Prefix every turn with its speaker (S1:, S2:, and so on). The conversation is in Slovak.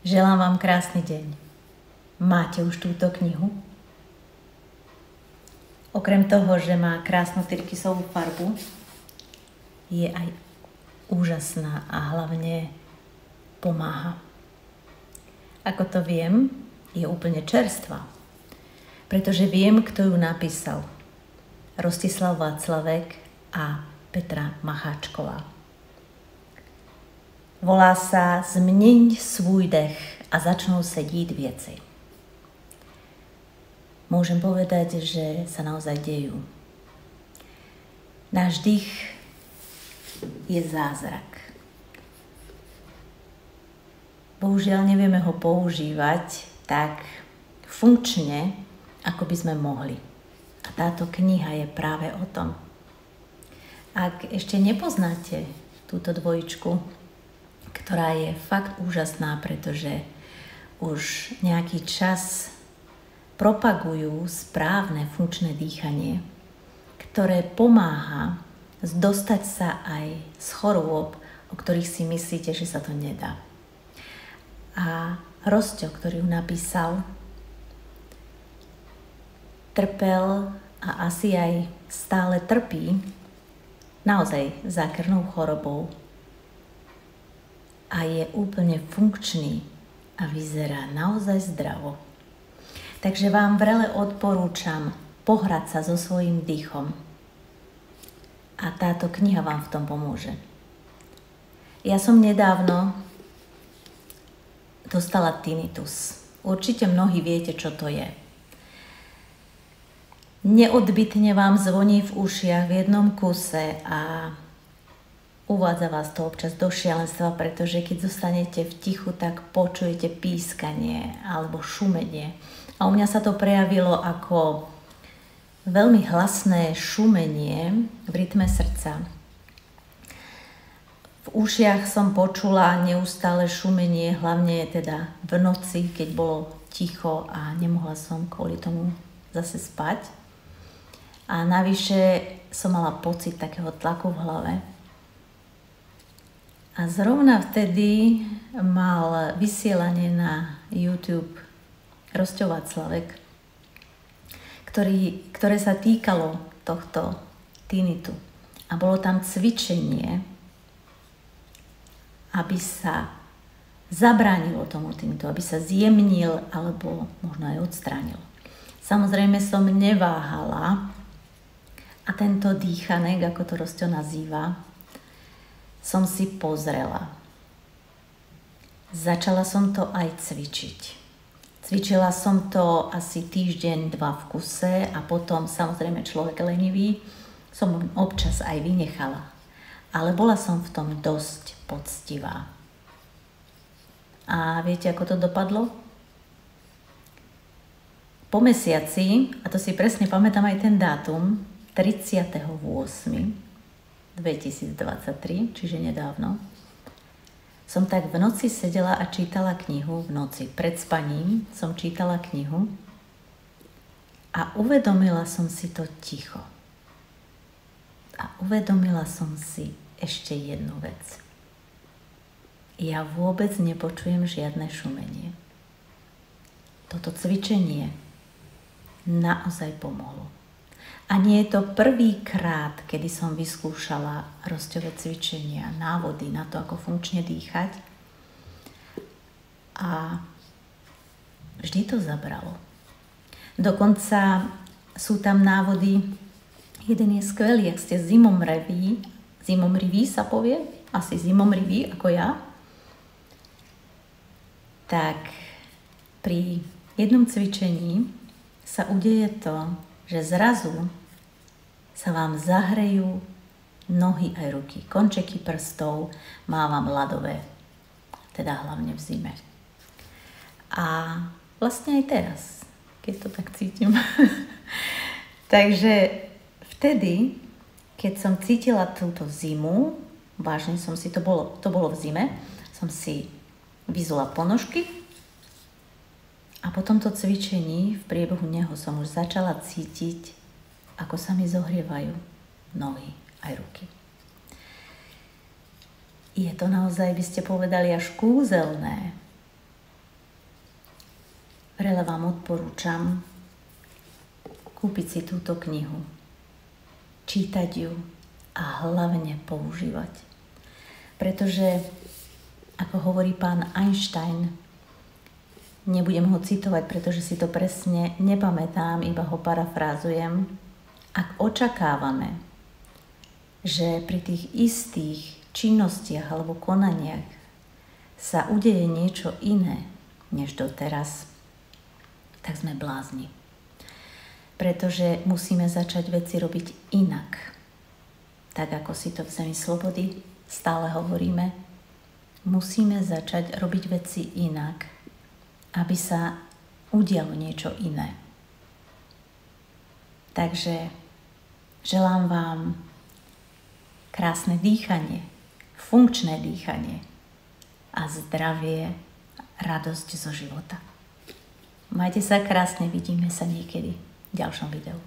S1: Želám vám krásny deň. Máte už túto knihu? Okrem toho, že má krásnu tyrkysovú farbu, je aj úžasná a hlavne pomáha. Ako to viem, je úplne čerstvá, pretože viem, kto ju napísal. Rostislav Václavek a Petra Macháčková. Volá sa Změň svůj dech a začnou se dít věci. Môžem povedať, že sa naozaj dejú. Náš dých je zázrak. Bohužiaľ nevieme ho používať tak funkčne, ako by sme mohli. A táto kniha je práve o tom. Ak ešte nepoznáte túto dvojičku, ktorá je fakt úžasná, pretože už nejaký čas propagujú správne funkčné dýchanie, ktoré pomáha dostať sa aj z chorôb, o ktorých si myslíte, že sa to nedá. A Rosťo, ktorý ju napísal, trpel a asi aj stále trpí naozaj zákernou chorobou a je úplne funkčný a vyzerá naozaj zdravo. Takže vám vrele odporúčam pohrať sa so svojím dýchom a táto kniha vám v tom pomôže. Ja som nedávno dostala tinnitus. Určite mnohí viete, čo to je. Neodbytne vám zvoní v ušiach v jednom kuse a uvádza vás to občas do šialenstva, pretože keď zostanete v tichu, tak počujete pískanie alebo šumenie. A u mňa sa to prejavilo ako veľmi hlasné šumenie v rytme srdca. V ušiach som počula neustále šumenie, hlavne teda v noci, keď bolo ticho a nemohla som kvôli tomu zase spať. A navyše som mala pocit takého tlaku v hlave. A zrovna vtedy mal vysielanie na YouTube Rosťo Václavek, ktoré sa týkalo tohto tinnitu. A bolo tam cvičenie, aby sa zabránilo tomu tinnitu, aby sa zjemnil alebo možno aj odstránil. Samozrejme som neváhala a tento dýchanek, ako to Rosťo nazýva, som si pozrela. Začala som to aj cvičiť. Cvičila som to asi týždeň, 2 v kuse a potom, samozrejme človek lenivý, som občas aj vynechala. Ale bola som v tom dosť poctivá. A viete, ako to dopadlo? Po mesiaci, a to si presne pamätám aj ten dátum, 30.8. 2023, čiže nedávno, som tak v noci sedela a čítala knihu, v noci pred spaním som čítala knihu a uvedomila som si to ticho. A uvedomila som si ešte jednu vec. Ja vôbec nepočujem žiadne šumenie. Toto cvičenie naozaj pomohlo. A nie je to prvýkrát, kedy som vyskúšala Rosťové cvičenia, návody na to, ako funkčne dýchať. A vždy to zabralo. Dokonca sú tam návody, jeden je skvelý, ak ste zimomriví sa povie, asi zimomriví ako ja, tak pri jednom cvičení sa udeje to, že zrazu sa vám zahrejú nohy aj ruky. Končeky prstov mávam ľadové, teda hlavne v zime. A vlastne aj teraz, keď to tak cítim. Takže vtedy, keď som cítila túto zimu, vážne som si, to bolo v zime, som si vyzula ponožky. A po tomto cvičení v priebehu neho som už začala cítiť, ako sa mi zohrievajú nohy aj ruky. Je to naozaj, by ste povedali, až kúzelné. vrele vám odporúčam kúpiť si túto knihu, čítať ju a hlavne používať. Pretože, ako hovorí pán Einstein, nebudem ho citovať, pretože si to presne nepamätám, iba ho parafrázujem. Ak očakávame, že pri tých istých činnostiach alebo konaniach sa udeje niečo iné než doteraz, tak sme blázni. Pretože musíme začať veci robiť inak. Tak ako si to v Zemi slobody stále hovoríme, musíme začať robiť veci inak, aby sa udialo niečo iné. Takže želám vám krásne dýchanie, funkčné dýchanie a zdravie, radosť zo života. Majte sa krásne, vidíme sa niekedy v ďalšom videu.